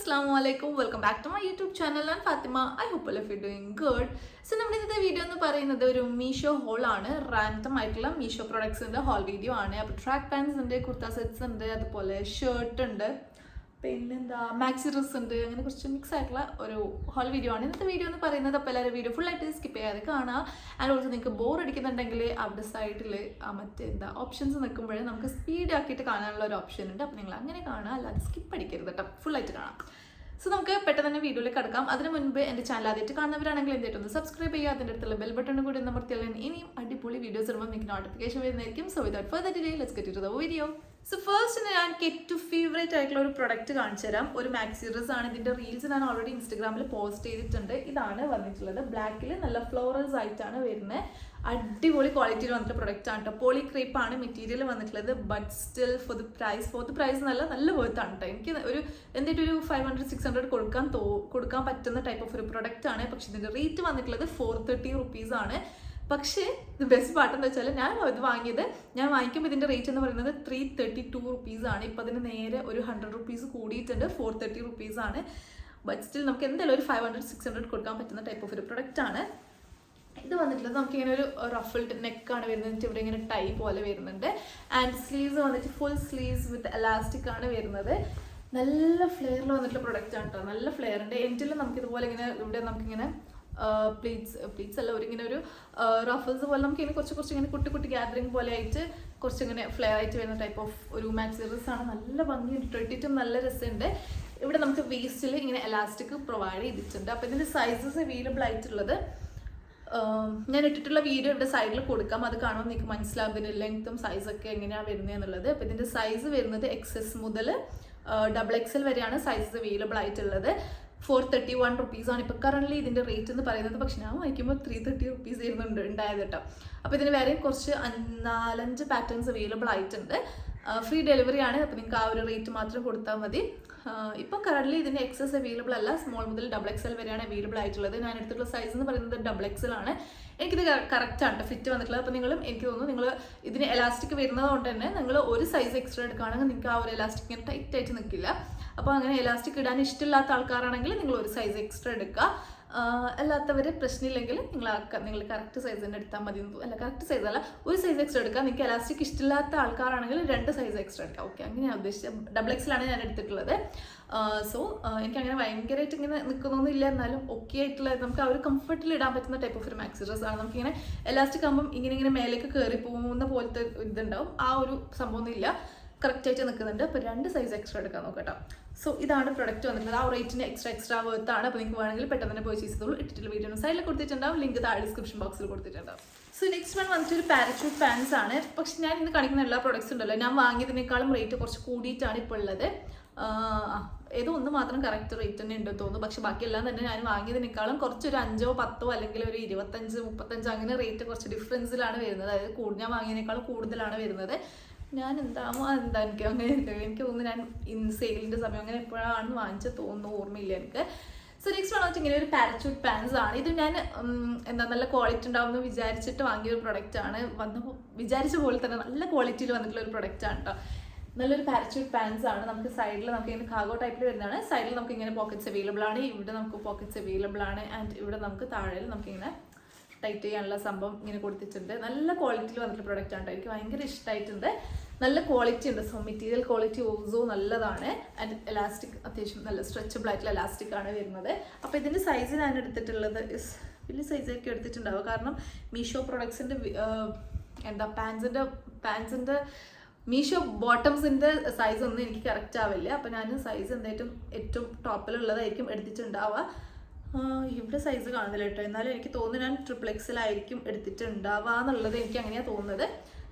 Assalamualaikum. Welcome back to my YouTube channel. I'm Fatima. I hope all of you doing good. So നമ്മുടെ ഇന്നത്തെ video എന്ന് പറയുന്നത് ഒരു Meesho whole ആണ്. Random ആയിട്ടുള്ള മീഷോ പ്രൊഡക്ട്സിന്റെ ഹോൾ വീഡിയോ ആണ്. അപ്പോൾ ട്രാക്ക് പാൻസ് ഉണ്ട്, കുർത്ത സെറ്റ്സ് ഉണ്ട്, അതുപോലെ ഷർട്ട് ഉണ്ട്, പിന്നെന്താ മാക്സി ഡ്രസ് ഉണ്ട്, അങ്ങനെ കുറച്ച് മിക്സ് ആയിട്ടുള്ള ഒരു ഹോൾ വീഡിയോ ആണ് ഇന്നത്തെ വീഡിയോ എന്ന് പറയുന്നത്. അപ്പോൾ എല്ലാവരും വീഡിയോ ഫുൾ ആയിട്ട് സ്കിപ്പ് ചെയ്യാതെ കാണാം. ആൻഡ് ഓൾസോ നിങ്ങൾക്ക് ബോർ അടിക്കുന്നുണ്ടെങ്കിൽ അവിടെ സൈഡിൽ മറ്റേന്താ ഓപ്ഷൻസ് നിൽക്കുമ്പോഴേ നമുക്ക് സ്പീഡ് ആക്കിയിട്ട് കാണാനുള്ള ഒരു ഓപ്ഷൻ ഉണ്ട്. അപ്പോൾ നിങ്ങൾ അങ്ങനെ കാണാം, അല്ലാതെ സ്കിപ്പ് അടിക്കരുത് കേട്ടോ, ഫുൾ ആയിട്ട് കാണാം. സോ നമുക്ക് പെട്ടെന്ന് തന്നെ വീഡിയോയിലേക്ക് കടക്കാം. അതിന് മുൻപ് എൻ്റെ ചാനൽ ആദ്യമായിട്ട് കാണുന്നവരാണെങ്കിൽ എന്തായിട്ട് ഒന്ന് സബ്സ്ക്രൈബ് ചെയ്യുക. അതിൻ്റെ അടുത്തുള്ള ബെൽ ബട്ടൺ കൂടി അമർത്തിയാൽ ഇനിയും അടിപൊളി വീഡിയോസ് ഇടുമ്പോൾ നിങ്ങൾക്ക് നോട്ടിഫിക്കേഷൻ വരുന്നതായിരിക്കും. So without further delay let's get to the video. So first ഞാൻ ഏറ്റവും ഫേവറേറ്റ് ആയിട്ടുള്ള ഒരു പ്രൊഡക്റ്റ് കാണിച്ചു തരാം. ഒരു മാക്സി ഡ്രസ് ആണ്. ഇതിൻ്റെ റീൽസ് ഞാൻ ഓൾറെഡി ഇൻസ്റ്റാഗ്രാമിൽ പോസ്റ്റ് ചെയ്തിട്ടുണ്ട്. ഇതാണ് വന്നിട്ടുള്ളത്. ബ്ലാക്കിൽ നല്ല ഫ്ലോറൽസ് ആയിട്ടാണ് വരുന്നത്. അടിപൊളി ക്വാളിറ്റിയിൽ വന്നിട്ടുള്ള പ്രൊഡക്റ്റ് ആണ് കേട്ടോ. പോളി ക്രേപ്പ് ആണ് മെറ്റീരിയൽ വന്നിട്ടുള്ളത്. But still for the price നല്ല വേർത്താണ് കേട്ടോ. എനിക്ക് ഒരു എന്തിട്ട് ഒരു 500-600 കൊടുക്കാൻ പറ്റുന്ന ടൈപ്പ് ഓഫ് ഒരു പ്രൊഡക്റ്റ് ആണ്. പക്ഷെ ഇതിൻ്റെ റേറ്റ് വന്നിട്ടുള്ളത് 430 rupees ആണ്. പക്ഷേ ഇത് ബെസ്റ്റ് പാർട്ട് എന്താ വെച്ചാൽ ഞാൻ വാങ്ങിക്കുമ്പോൾ ഇതിൻ്റെ റേറ്റ് എന്ന് പറയുന്നത് 332 rupees ആണ്. ഇപ്പം അതിന് നേരെ ഒരു 100 rupees കൂടിയിട്ടുണ്ട്. 430 rupees ആണ്. ബട്ട് സ്റ്റിൽ നമുക്ക് എന്തായാലും ഒരു 500-600 കൊടുക്കാൻ പറ്റുന്ന ടൈപ്പ് ഓഫ് ഒരു പ്രൊഡക്റ്റ് ആണ്. ഇത് വന്നിട്ടുള്ളത് നമുക്കിങ്ങനെ ഒരു റഫിൾഡ് നെക്കാണ് വരുന്നത്. ഇവിടെ ഇങ്ങനെ ടൈ പോലെ വരുന്നുണ്ട്. ആൻഡ് സ്ലീവ്സ് വന്നിട്ട് ഫുൾ സ്ലീവ്സ് വിത്ത് എലാസ്റ്റിക് ആണ് വരുന്നത്. നല്ല ഫ്ലെയറിൽ വന്നിട്ടുള്ള പ്രൊഡക്റ്റ് ആണ് കേട്ടോ. നല്ല ഫ്ലെയർ ഉണ്ട്. എൻഡിൽ നമുക്കിതുപോലെ ഇങ്ങനെ ഇവിടെ നമുക്കിങ്ങനെ പ്ലീറ്റ്സ് അല്ല, ഇങ്ങനെ ഒരു റഫിൾസ് പോലെ നമുക്ക് ഇങ്ങനെ കുറച്ച് ഇങ്ങനെ കുട്ടി ഗ്യാദറിങ് പോലെ ആയിട്ട് കുറച്ചിങ്ങനെ ഫ്ലെയർ ആയിട്ട് വരുന്ന ടൈപ്പ് ഓഫ് ഒരു മാക്സി ഡ്രസ് ആണ്. നല്ല ഭംഗിയുണ്ട്, ഇട്ടിട്ടും നല്ല രസമുണ്ട്. ഇവിടെ നമുക്ക് വേസ്റ്റിൽ ഇങ്ങനെ എലാസ്റ്റിക് പ്രൊവൈഡ് ചെയ്തിട്ടുണ്ട്. അപ്പോൾ ഇതിൻ്റെ സൈസസ് അവൈലബിൾ ആയിട്ടുള്ളത് ഞാൻ ഇട്ടിട്ടുള്ള വീഡിയോ ഇവിടെ സൈഡിൽ കൊടുക്കാം. അത് കാണുമ്പോൾ നിങ്ങൾക്ക് മനസ്സിലാവും ഇതിൻ്റെ ലെങ്ത്തും സൈസൊക്കെ എങ്ങനെയാണ് വരുന്നത് എന്നുള്ളത്. അപ്പോൾ ഇതിൻ്റെ സൈസ് വരുന്നത് XS മുതൽ XXL വരെയാണ് സൈസസ് അവൈലബിൾ ആയിട്ടുള്ളത്. 431 rupees ആണ് ഇപ്പോൾ കറൻ്റ്ലി ഇതിൻ്റെ റേറ്റ് എന്ന് പറയുന്നത്. പക്ഷെ ഞാൻ വാങ്ങിക്കുമ്പോൾ 330 rupees ഉണ്ടായത് കേട്ടോ. അപ്പോൾ ഇതിന് വേറെ കുറച്ച് 4-5 പാറ്റേൺസ് അവൈലബിൾ ആയിട്ടുണ്ട്. ഫ്രീ ഡെലിവറി ആണ്. അപ്പോൾ നിങ്ങൾക്ക് ആ ഒരു റേറ്റ് മാത്രം കൊടുത്താൽ മതി. ഇപ്പോൾ കറൻ്റ്ലി ഇതിൻ്റെ XS അവൈലബിൾ അല്ല. സ്മോൾ മുതൽ XXL വരെയാണ് അവൈലബിൾ ആയിട്ടുള്ളത്. ഞാൻ എടുത്തിട്ടുള്ള സൈസ് എന്ന് പറയുന്നത് XXL ആണ്. എനിക്കിത് കറക്റ്റാണ് ഫിറ്റ് വന്നിട്ടുള്ളത്. അപ്പോൾ എനിക്ക് തോന്നുന്നു നിങ്ങൾ ഇതിന് എലാസ്റ്റിക് വരുന്നത് കൊണ്ട് തന്നെ നിങ്ങൾ ഒരു സൈസ് എക്സ്ട്രാ എടുക്കുകയാണെങ്കിൽ നിങ്ങൾക്ക് ആ ഒരു എലാസ്റ്റിക് ഇങ്ങനെ ടൈറ്റ് ആയിട്ട് നിൽക്കില്ല. അപ്പോൾ അങ്ങനെ എലാസ്റ്റിക് ഇടാൻ ഇഷ്ടമില്ലാത്ത ആൾക്കാരാണെങ്കിൽ നിങ്ങൾ ഒരു സൈസ് എക്സ്ട്രാ എടുക്കുക. അല്ലാത്തവർ പ്രശ്നമില്ലെങ്കിൽ നിങ്ങൾ കറക്റ്റ് സൈസ് തന്നെ എടുത്താൽ മതി. അല്ല, കറക്റ്റ് സൈസ് അല്ല, ഒരു സൈസ് എക്സ്ട്രാ എടുക്കുക. നിങ്ങൾക്ക് എലാസ്റ്റിക് ഇഷ്ടമില്ലാത്ത ആൾക്കാരാണെങ്കിൽ 2 സൈസ് എക്സ്ട്രാ എടുക്കുക. ഓക്കെ, അങ്ങനെയാണ് ഉദ്ദേശിച്ചത്. XXL ആണ് ഞാൻ എടുത്തിട്ടുള്ളത്. സോ എനിക്കങ്ങനെ ഭയങ്കരമായിട്ട് ഇങ്ങനെ നിൽക്കുന്നൊന്നുമില്ല. എന്നാലും ഓക്കെ ആയിട്ടുള്ള നമുക്ക് ആ ഒരു കംഫർട്ടിൽ ഇടാൻ പറ്റുന്ന ടൈപ്പ് ഓഫ് ഒരു മാക്സി ഡ്രസ് ആണ്. നമുക്കിങ്ങനെ എലാസ്റ്റിക് ആകുമ്പം ഇങ്ങനെ മേലേക്ക് കയറി പോകുന്ന പോലത്തെ ഇതുണ്ടാവും. ആ ഒരു സംഭവമൊന്നും ഇല്ല, കറക്റ്റായിട്ട് നിൽക്കുന്നുണ്ട്. അപ്പോൾ 2 സൈസ് എക്സ്ട്രാ എടുക്കാൻ നോക്കട്ടോ. സോ ഇതാണ് പ്രൊഡക്റ്റ് വന്നിട്ടുള്ളത്. ആ റേറ്റിന് എക്സ്ട്രാ വേർത്താണ്. അപ്പോൾ നിങ്ങൾക്ക് വേണമെങ്കിൽ പെട്ടെന്ന് തന്നെ പർച്ചേസ് ചെയ്തോളൂ. ഇട്ടിട്ടുള്ള വീഡിയോ സൈഡിൽ കൊടുത്തിട്ടുണ്ടാവും, ലിങ്ക് താഴെ ഡിസ്ക്രിപ്ഷൻ ബോക്സിൽ കൊടുത്തിട്ടുണ്ടാവും. സോ നെക്സ്റ്റ് വൺ വന്നിട്ട് ഒരു പാരച്യൂട്ട് പാൻസ് ആണ്. പക്ഷെ ഞാൻ ഇന്ന് കാണിക്കുന്ന എല്ലാ പ്രൊഡക്ട്സ് ഉണ്ടല്ലോ, ഞാൻ വാങ്ങിയതിനേക്കാളും റേറ്റ് കുറച്ച് കൂടിയിട്ടാണ് ഇപ്പോൾ ഉള്ളത്. ഏതോ ഒന്ന് മാത്രം കറക്റ്റ് റേറ്റ് തന്നെ ഉണ്ടെന്ന് തോന്നുന്നു. പക്ഷെ ബാക്കിയെല്ലാം തന്നെ ഞാൻ വാങ്ങിയതിനേക്കാളും കുറച്ചൊരു 5-10 അല്ലെങ്കിൽ ഒരു 25-35 അങ്ങനെ റേറ്റ് കുറച്ച് ഡിഫറൻസിലാണ് വരുന്നത്. അതായത് ഞാൻ വാങ്ങിയതിനേക്കാളും കൂടുതലാണ് വരുന്നത്. ഞാൻ എന്താ എനിക്ക് തോന്നുന്നു ഞാൻ സെയിലിൻ്റെ സമയം അങ്ങനെ എപ്പോഴാണ് വാങ്ങിച്ചത് തോന്നുന്നു, ഓർമ്മയില്ല എനിക്ക്. സോ നെക്സ്റ്റ് വന്നിട്ട് ഇങ്ങനെ ഒരു പാരച്യൂട്ട് പാൻസ് ആണ്. ഇത് ഞാൻ നല്ല ക്വാളിറ്റി ഉണ്ടാവുമെന്ന് വിചാരിച്ചിട്ട് വാങ്ങിയൊരു പ്രൊഡക്റ്റ് ആണ്. വിചാരിച്ച പോലെ തന്നെ നല്ല ക്വാളിറ്റിയിൽ വന്നിട്ടുള്ള ഒരു പ്രൊഡക്റ്റ് ആണ് കേട്ടോ. നല്ലൊരു പാരച്യൂട്ട് പാൻസ് ആണ്. നമുക്ക് സൈഡിൽ നമുക്ക് ഇങ്ങനെ കാഗോ ടൈപ്പിൽ വരുന്നതാണ്. സൈഡിൽ നമുക്ക് ഇങ്ങനെ പോക്കറ്റ്സ് അവൈലബിൾ ആണ്. ഇവിടെ നമുക്ക് പോക്കറ്റ്സ് അവൈലബിൾ ആണ്. ആൻഡ് ഇവിടെ നമുക്ക് താഴെ നമുക്കിങ്ങനെ ടൈറ്റ് ചെയ്യാനുള്ള സംഭവം ഇങ്ങനെ കൊടുത്തിട്ടുണ്ട്. നല്ല ക്വാളിറ്റിയിൽ വന്നിട്ടുള്ള പ്രൊഡക്റ്റ് ആണ്. എനിക്ക് ഭയങ്കര ഇഷ്ടമായിട്ടുണ്ട്. നല്ല ക്വാളിറ്റി ഉണ്ട്. സോ മെറ്റീരിയൽ ക്വാളിറ്റി ഓൾസോ നല്ലതാണ്. ആൻഡ് എലാസ്റ്റിക് അത്യാവശ്യം നല്ല സ്ട്രെച്ചബിൾ ആയിട്ടുള്ള എലാസ്റ്റിക് ആണ് വരുന്നത്. അപ്പോൾ ഇതിൻ്റെ സൈസ് ഞാൻ എടുത്തിട്ടുള്ളത് വലിയ സൈസൊക്കെ എടുത്തിട്ടുണ്ടാവും. കാരണം മീഷോ പ്രൊഡക്ട്സിൻ്റെ പാൻസിൻ്റെ മീഷോ ബോട്ടംസിൻ്റെ സൈസ് ഒന്നും എനിക്ക് കറക്റ്റ് ആവില്ല. അപ്പോൾ ഞാൻ സൈസ് എന്തായിട്ടും ഏറ്റവും ടോപ്പിലുള്ളതായിരിക്കും എടുത്തിട്ടുണ്ടാവുക. ഇവിടെ സൈസ് കാണുന്നില്ല കേട്ടോ. എന്നാലും എനിക്ക് തോന്നുന്നു ഞാൻ XXL ആയിരിക്കും എടുത്തിട്ടുണ്ടാവുക എന്നുള്ളത് എനിക്ക് അങ്ങനെയാണ് തോന്നുന്നത്.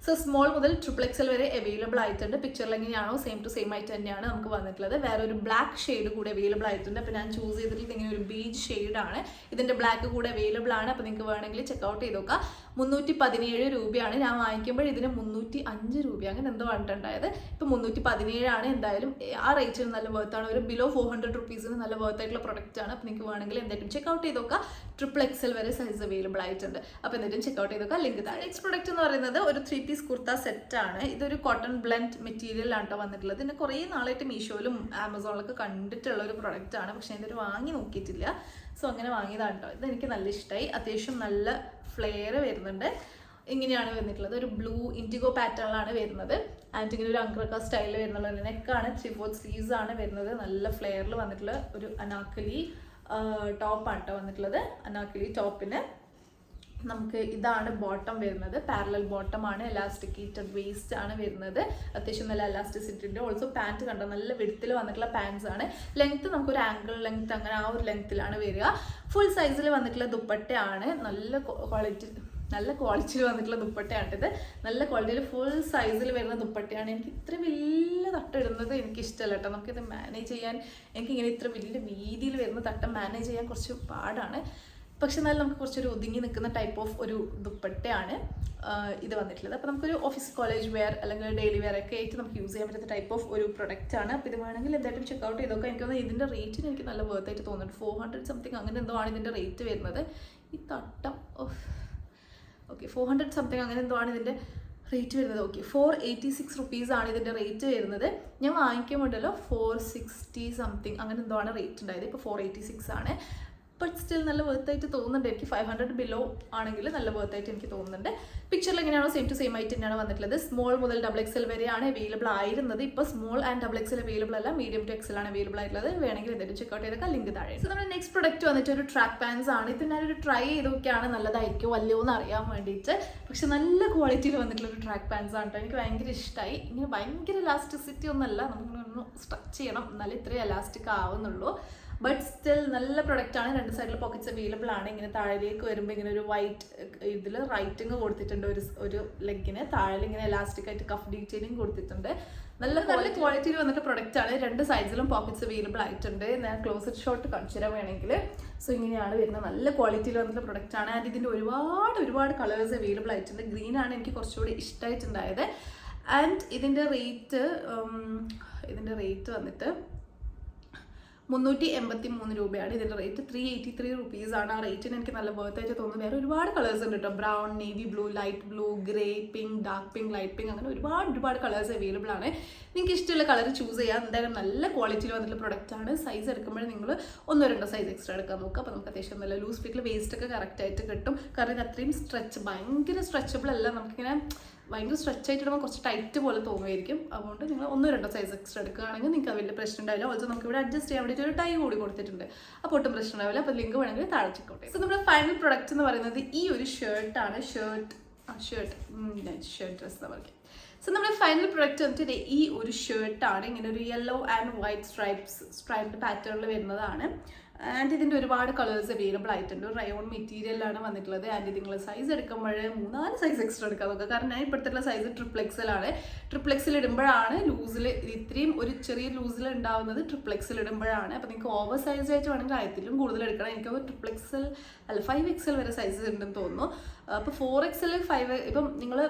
സോ സ്മോൾ മുതൽ XXL വരെ അവൈലബിൾ ആയിട്ടുണ്ട്. പിക്ചറിൽ എങ്ങനെയാണോ സെയിം ടു സെയിം ആയിട്ട് തന്നെയാണ് നമുക്ക് വന്നിട്ടുള്ളത്. വേറെ ഒരു ബ്ലാക്ക് ഷെയ്ഡ് കൂടെ അവൈലബിൾ ആയിട്ടുണ്ട്. അപ്പോൾ ഞാൻ ചൂസ് ചെയ്തിട്ടുള്ളത് ഇങ്ങനെ ഒരു ബീച്ച് ഷെയ്ഡാണ്. ഇതിൻ്റെ ബ്ലാക്ക് കൂടെ അവൈലബിൾ ആണ്. അപ്പോൾ നിങ്ങൾക്ക് വേണമെങ്കിൽ ചെക്കൗട്ട് ചെയ്ത് നോക്കാം. 317 രൂപയാണ്. ഞാൻ വാങ്ങിക്കുമ്പോൾ ഇതിന് 305 രൂപ അങ്ങനെ എന്തോ പറഞ്ഞിട്ടുണ്ടായത്. ഇപ്പോൾ 317 ആണ്. എന്തായാലും ആ റേറ്റിന് നല്ല വർത്താണ്. ഒരു ബിലോ 400 rupeesന് നല്ല വർത്തായിട്ടുള്ള പ്രൊഡക്റ്റ് ആണ്. അപ്പോൾ നിങ്ങൾക്ക് വേണമെങ്കിൽ എന്തായാലും ചെക്കൗട്ട് ചെയ്ത് നോക്കാം. XXL വരെ സൈസ് അവൈലബിൾ ആയിട്ടുണ്ട്. അപ്പോൾ എന്തായാലും ചെക്കൗട്ട് ചെയ്ത് നോക്കാം. ലിങ്ക് താഴെ. നെക്സ്റ്റ് പ്രൊഡക്റ്റ് എന്ന് പറയുന്നത് ഒരു 3-piece പീസ് കുർത്ത സെറ്റാണ്. ഇതൊരു കോട്ടൺ ബ്ലെൻഡ് മെറ്റീരിയലാണ് കേട്ടോ വന്നിട്ടുള്ളത്. ഇതിന് കുറേ നാളായിട്ട് മീഷോയിലും ആമസോണിലൊക്കെ കണ്ടിട്ടുള്ള ഒരു പ്രൊഡക്റ്റ് ആണ്. പക്ഷേ ഇതൊരു വാങ്ങി നോക്കിയിട്ടില്ല. സോ അങ്ങനെ വാങ്ങിയതാണ് കേട്ടോ. ഇതെനിക്ക് നല്ല ഇഷ്ടമായി. അത്യാവശ്യം നല്ല ഫ്ലെയർ വരുന്നുണ്ട്. ഇങ്ങനെയാണ് വന്നിട്ടുള്ളത്. ഒരു ബ്ലൂ ഇൻഡിഗോ പാറ്റേണിലാണ് വരുന്നത്. ആൻഡ് ഇങ്ങനെ ഒരു അങ്ക്രക്ക സ്റ്റൈലിൽ വരുന്നുള്ള നെക്കാണ്. 3/4 സ്ലീവ്സ് ആണ് വരുന്നത്. നല്ല ഫ്ലെയറിൽ വന്നിട്ടുള്ള ഒരു അനാർക്കലി ടോപ്പാണ് കേട്ടോ വന്നിട്ടുള്ളത്. അനാർക്കലി ടോപ്പിന് നമുക്ക് ഇതാണ് ബോട്ടം വരുന്നത്. പാരലൽ ബോട്ടം ആണ്. എലാസ്റ്റിക്കേറ്റഡ് വേസ്റ്റ് ആണ് വരുന്നത്. അത്യാവശ്യം നല്ല എലാസ്റ്റിസിറ്റി ഉണ്ട്. ഓൾസോ പാൻറ്റ് കണ്ടോ നല്ല വിഡ്ത്തിൽ വന്നിട്ടുള്ള പാൻസ് ആണ്. ലെങ്ത്ത് നമുക്കൊരു ആംഗിൾ ലെങ്ത്ത് അങ്ങനെ ആ ഒരു ലെങ്ത്തിലാണ് വരിക. ഫുൾ സൈസിൽ വന്നിട്ടുള്ള ദുപ്പട്ടയാണ്. നല്ല ക്വാളിറ്റിയിൽ വന്നിട്ടുള്ള ദുപ്പട്ടയാണിത്. നല്ല ക്വാളിറ്റിയിൽ ഫുൾ സൈസിൽ വരുന്ന ദുപ്പട്ടയാണ്. എനിക്ക് ഇത്ര വലിയ തട്ടിടുന്നത് എനിക്കിഷ്ടമല്ല കേട്ടോ. നമുക്കിത് മാനേജ് ചെയ്യാൻ എനിക്കിങ്ങനെ ഇത്ര വലിയ വീതിയിൽ വരുന്ന തട്ടം മാനേജ് ചെയ്യാൻ കുറച്ച് പാടാണ്. പക്ഷെ എന്നാലും നമുക്ക് കുറച്ചൊരു ഒതുങ്ങി നിൽക്കുന്ന ടൈപ്പ് ഓഫ് ഒരു ദുപ്പട്ടയാണ് ഇത് വന്നിട്ടുള്ളത്. അപ്പോൾ നമുക്കൊരു ഓഫീസ് കോളേജ് വെയർ അല്ലെങ്കിൽ ഡെയിലി വെയർ ഒക്കെ ആയിട്ട് നമുക്ക് യൂസ് ചെയ്യാൻ പറ്റുന്ന ടൈപ്പ് ഓഫ് ഒരു പ്രൊഡക്റ്റ് ആണ്. അപ്പോൾ ഇത് വേണമെങ്കിൽ എന്തായിട്ടും ചെക്കൗട്ട് ചെയ്തൊക്കെ. എനിക്കൊന്ന് ഇതിൻ്റെ റേറ്റിന് എനിക്ക് നല്ല വർത്തായിട്ട് തോന്നുന്നുണ്ട്. 400 സംതിങ് അങ്ങനെ എന്തോ ആണ് ഇതിൻ്റെ റേറ്റ് വരുന്നത്. ഈ തട്ടം ഓക്കെ 400 സംതിങ് അങ്ങനെ എന്തോ ആണ് ഇതിൻ്റെ റേറ്റ് വരുന്നത്. ഓക്കെ 486 റുപ്പീസാണ് ഇതിൻ്റെ റേറ്റ് വരുന്നത്. ഞാൻ വാങ്ങിക്കുമ്പോഴല്ലോ 460 സംതിങ് അങ്ങനെ എന്തോ ആണ് റേറ്റ് ഉണ്ടായത്. ഇപ്പോൾ 486 ആണ്. ബട്ട് സ്റ്റിൽ നല്ല വർത്തായിട്ട് തോന്നുന്നുണ്ട്. എനിക്ക് 500 ബിലോ ആണെങ്കിൽ നല്ല വർത്തായിട്ട് എനിക്ക് തോന്നുന്നുണ്ട്. പിക്ചറിൽ എങ്ങനെയാണോ സെയിം ടു സെയിം ആയിട്ട് തന്നെയാണ് വന്നിട്ടുള്ളത്. സ്മോൾ മുതൽ XXL വരെയാണ് അവൈലബിൾ ആയിരുന്നത്. ഇപ്പോൾ സ്മോൾ ആൻഡ് XXL അവൈലബിൾ അല്ല, മീഡിയം ടു XL ആണ് അവൈലബിൾ ആയിട്ടുള്ളത്. വേണമെങ്കിൽ എന്തായാലും ചെക്കൗട്ട് ചെയ്തൊക്കെ ലിങ്ക് താഴെ. സോ നമ്മുടെ നെക്സ്റ്റ് പ്രൊഡക്റ്റ് വന്നിട്ട് ഒരു ട്രാക്ക് പാൻസ് ആണ്. ഇത് ഞാനൊരു ട്രൈ ചെയ്തൊക്കെയാണ് നല്ലതായിരിക്കും അല്ലയോ എന്ന് അറിയാൻ വേണ്ടിയിട്ട്. പക്ഷെ നല്ല ക്വാളിറ്റിയിൽ വന്നിട്ടുള്ള ഒരു ട്രാക്ക് പാൻസ് ആണ് കേട്ടോ. എനിക്ക് ഭയങ്കര ഇഷ്ടമായി. ഇങ്ങനെ ഭയങ്കര ഇലാസ്റ്റിസിറ്റി ഒന്നല്ല, നമുക്കൊന്ന് സ്ട്രെച്ച് ചെയ്യണം എന്നാലും ഇത്രയും എലാസ്റ്റിക് ആവുന്നുള്ളൂ. ബട്ട് സ്റ്റിൽ നല്ല പ്രൊഡക്റ്റ് ആണ്. രണ്ട് സൈഡിൽ പോക്കറ്റ്സ് അവൈലബിൾ ആണ്. ഇങ്ങനെ താഴേക്ക് വരുമ്പോൾ ഇങ്ങനെ ഒരു വൈറ്റ് ഇതിൽ റൈറ്റിങ് കൊടുത്തിട്ടുണ്ട്. ഒരു ലെഗിന് താഴെ ഇങ്ങനെ എലാസ്റ്റിക് ആയിട്ട് കഫ് ഡീറ്റെയിലിംഗ് കൊടുത്തിട്ടുണ്ട്. നല്ല ക്വാളിറ്റിയിൽ വന്നിട്ട് പ്രൊഡക്റ്റ് ആണ്. രണ്ട് സൈഡ്സിലും പോക്കറ്റ്സ് അവൈലബിൾ ആയിട്ടുണ്ട്. ഞാൻ ക്ലോസറ്റ് ഷോട്ട് കാണിച്ചു തരാൻ വേണമെങ്കിൽ. സോ ഇങ്ങനെയാണ് വരുന്നത്. നല്ല ക്വാളിറ്റിയിൽ വന്നിട്ടുള്ള പ്രൊഡക്റ്റ് ആണ്. ആൻഡ് ഇതിൻ്റെ ഒരുപാട് കളേഴ്സ് അവൈലബിൾ ആയിട്ടുണ്ട്. ഗ്രീൻ ആണ് എനിക്ക് കുറച്ചുകൂടി ഇഷ്ടമായിട്ടുണ്ടായത്. ആൻഡ് ഇതിൻ്റെ റേറ്റ് വന്നിട്ട് 383 രൂപയാണ് ഇതിൻ്റെ റേറ്റ്. 383 റുപ്പീസാണ്. ആ റേറ്റിന് എനിക്ക് നല്ല വർത്തായിട്ട് തോന്നുന്നു. വേറെ ഒരുപാട് കളേഴ്സ് ഉണ്ട് കേട്ടോ. Brown, navy blue, light blue, grey, pink, dark pink, light pink അങ്ങനെ ഒരുപാട് കളേഴ്സ് അവൈലബിൾ ആണ്. നിങ്ങൾക്ക് ഇഷ്ടമുള്ള കളർ ചൂസ് ചെയ്യാം. എന്തായാലും നല്ല ക്വാളിറ്റിയിൽ വന്നിട്ടുള്ള പ്രൊഡക്റ്റ് ആണ്. സൈസ് എടുക്കുമ്പോൾ നിങ്ങൾ 1-2 സൈസ് എക്സ്ട്രാ എടുക്കാൻ നോക്കുക. അപ്പോൾ നമുക്ക് അത്യാവശ്യം നല്ല ലൂസ് ഫിറ്റിൽ വേസ്റ്റ് ഒക്കെ കറക്റ്റായിട്ട് കിട്ടും. കാരണം ഇത് അത്രയും ഭയങ്കര സ്ട്രെച്ചബിൾ അല്ല. നമുക്കിങ്ങനെ ഭയങ്കര സ്ട്രെച്ച് ആയിട്ട് ഇടുമ്പോൾ കുറച്ച് ടൈറ്റ് പോലെ തോന്നുമായിരിക്കും. അതുകൊണ്ട് നിങ്ങൾ 1-2 സൈസ് എക്സ്ട്രാ എടുക്കുകയാണെങ്കിൽ നിങ്ങൾക്ക് വലിയ പ്രശ്നം ഉണ്ടാവില്ല. ഓൾസോ നമുക്ക് ഇവിടെ അഡ്ജസ്റ്റ് ചെയ്യാൻ വേണ്ടിയിട്ട് ഒരു ടൈ കൂടി കൊടുത്തിട്ടുണ്ട്. അപ്പോൾ ഒട്ടും പ്രശ്നം ഉണ്ടാവില്ല. അപ്പോൾ ലിങ്ക് വേണമെങ്കിൽ താഴെ ചെക്കൗട്ട് ചെയ്യും. സോ നമ്മുടെ ഫൈനൽ പ്രൊഡക്റ്റ് എന്ന് പറയുന്നത് ഈ ഒരു ഷർട്ടാണ്. ഷർട്ട് ഡ്രസ് എന്ന് പറയും. സോ നമ്മുടെ ഫൈനൽ പ്രൊഡക്റ്റ് വന്നിട്ട് ഈ ഒരു ഷർട്ടാണ്. ഇങ്ങനെ ഒരു യെല്ലോ ആൻഡ് വൈറ്റ് സ്ട്രൈപ്ഡ് പാറ്റേണിൽ വരുന്നതാണ്. ആൻഡ് ഇതിൻ്റെ ഒരുപാട് കളേഴ്സ് അവൈലബിൾ ആയിട്ടുണ്ട്. റയോൺ മെറ്റീരിയലാണ് വന്നിട്ടുള്ളത്. ആൻഡ് ഇത് നിങ്ങൾ സൈസ് എടുക്കുമ്പോൾ 3-4 സൈസ് എക്സ്ട്രാ എടുക്കാൻ നോക്കുക. കാരണം ഞാൻ ഇപ്പോഴത്തെ സൈസ് XXL ആണ്. XXL ഇടുമ്പോഴാണ് ലൂസിൽ ഇത്രയും ഒരു ചെറിയ ലൂസിൽ ഉണ്ടാവുന്നത്. XXL ഇടുമ്പോഴാണ്. അപ്പോൾ നിങ്ങൾക്ക് ഓവർ സൈസ് ആയിട്ട് വേണമെങ്കിൽ ആയത്തിലും കൂടുതൽ എടുക്കണം. എനിക്ക് XXL അല്ല 5XL വരെ സൈസസ് ഉണ്ടെന്ന് തോന്നുന്നു. അപ്പോൾ 4XL 5 ഇപ്പം നിങ്ങൾ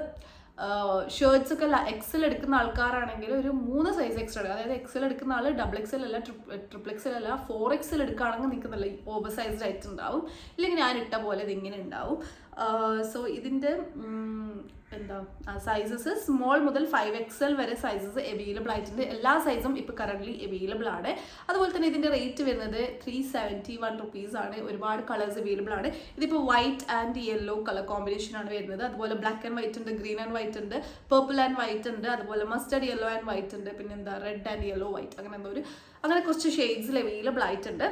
ഷർട്ട്സ് ഒക്കെ XL എടുക്കുന്ന ആൾക്കാരാണെങ്കിൽ ഒരു 3 സൈസ് എക്സ്ട്രാ എടുക്കുക. അതായത് XL എടുക്കുന്ന ആൾ XXL അല്ല XXL അല്ല 4XL എടുക്കുകയാണെങ്കിൽ നിങ്ങൾക്ക് നല്ല ഓവർ സൈസ്ഡ് ആയിട്ട് ഉണ്ടാവും. ഇല്ലെങ്കിൽ ഞാൻ ഇട്ട പോലെ ഇതിങ്ങനെ ഉണ്ടാവും. സോ ഇതിൻ്റെ സൈസസ് സ്മോൾ മുതൽ 5XL വരെ സൈസസ് അവൈലബിൾ ആയിട്ടുണ്ട്. എല്ലാ സൈസും ഇപ്പോൾ കറൻ്റ്ലി അവൈലബിൾ ആണ്. അതുപോലെ തന്നെ ഇതിൻ്റെ റേറ്റ് വരുന്നത് 371 റുപ്പീസാണ്. ഒരുപാട് കളേഴ്സ് അവൈലബിൾ ആണ്. ഇതിപ്പോൾ white and yellow colour combination ആണ് വരുന്നത്. അതുപോലെ ബ്ലാക്ക് ആൻഡ് വൈറ്റ് ഉണ്ട്, ഗ്രീൻ ആൻഡ് വൈറ്റ് ഉണ്ട്, പർപ്പിൾ ആൻഡ് വൈറ്റ് ഉണ്ട്, അതുപോലെ മസ്റ്റർഡ് യെല്ലോ ആൻഡ് വൈറ്റ് ഉണ്ട്, പിന്നെ റെഡ് ആൻഡ് യെല്ലോ വൈറ്റ് അങ്ങനെ കുറച്ച് ഷെയ്ഡ്സിൽ അവൈലബിൾ ആയിട്ടുണ്ട്.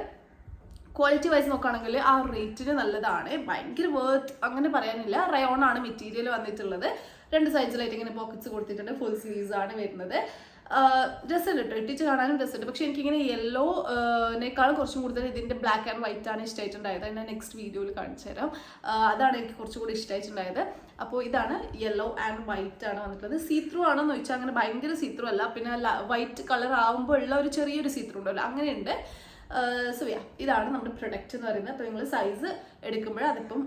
ക്വാളിറ്റി വൈസ് നോക്കുകയാണെങ്കിൽ ആ റേറ്റിന് നല്ലതാണ്. ഭയങ്കര വർത്ത് അങ്ങനെ പറയാനില്ല. റയോൺ ആണ് മെറ്റീരിയൽ വന്നിട്ടുള്ളത്. 2 സൈസിലായിട്ട് ഇങ്ങനെ പോക്കറ്റ്സ് കൊടുത്തിട്ടുണ്ട്. ഫുൾ സ്ലീവ്സ് ആണ് വരുന്നത്. ഡ്രസ്സുണ്ട് കേട്ടോ, ഇട്ടിച്ച് കാണാനും ഡ്രസ്സുണ്ട്. പക്ഷേ എനിക്കിങ്ങനെ യെല്ലോനേക്കാളും കുറച്ചും കൂടുതൽ ഇതിൻ്റെ ബ്ലാക്ക് ആൻഡ് വൈറ്റ് ആണ് ഇഷ്ടമായിട്ടുണ്ടായത്. ഞാൻ നെക്സ്റ്റ് വീഡിയോയിൽ കാണിച്ചു തരാം. അതാണ് എനിക്ക് കുറച്ചുകൂടി ഇഷ്ടമായിട്ടുണ്ടായത്. അപ്പോൾ ഇതാണ് യെല്ലോ ആൻഡ് വൈറ്റ് ആണ് വന്നിട്ടുള്ളത്. സീത്രൂ ആണെന്ന് ചോദിച്ചാൽ അങ്ങനെ ഭയങ്കര സീത്രൂ അല്ല. പിന്നെ വൈറ്റ് കളർ ആകുമ്പോൾ ഉള്ള ഒരു ചെറിയൊരു സീത്രൂ ഉണ്ടല്ലോ, അങ്ങനെയുണ്ട്. സോ ഇതാണ് നമ്മുടെ പ്രൊഡക്റ്റ് എന്ന് പറയുന്നത്. അപ്പോൾ നിങ്ങൾ സൈസ് എടുക്കുമ്പോൾ അതിപ്പം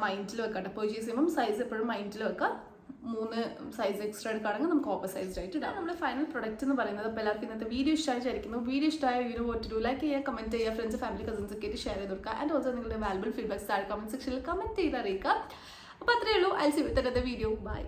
മൈൻഡിൽ വെക്കാം. പർച്ചേസ് ചെയ്യുമ്പം സൈസ് എപ്പോഴും മൈൻഡിൽ വെക്കാം. 3 സൈസ് എക്സ്ട്രാ എടുക്കുകയാണെങ്കിൽ നമുക്ക് ഓവർ സൈസ്ഡ് ആയിട്ട് ഇടാം. നമ്മുടെ ഫൈനൽ പ്രൊഡക്റ്റ് എന്ന് പറയുന്നത്. അപ്പോൾ എല്ലാവർക്കും ഇന്നത്തെ വീഡിയോ ഇഷ്ടമായിരിക്കുന്നു. വീഡിയോ ഇഷ്ടമായ വാട്ട് ടു ലൈക്ക് ചെയ്യുക, കമൻറ്റ് ചെയ്യുക, ഫ്രണ്ട്സ് ഫാമിലി കസിൻസ് ഒക്കെ ആയിട്ട് ഷെയർ ചെയ്ത് കൊടുക്കുക. ആൻഡ് ഓൾസോ നിങ്ങളുടെ വാല്യുബിൾ ഫീഡ്ബാക്ക്സ് താഴെ കമൻറ്റ് സെക്ഷനിൽ കമൻറ്റ് ചെയ്ത് അറിയിക്കുക. അപ്പോൾ അത്രയേ ഉള്ളൂ. I will see you with another video. By.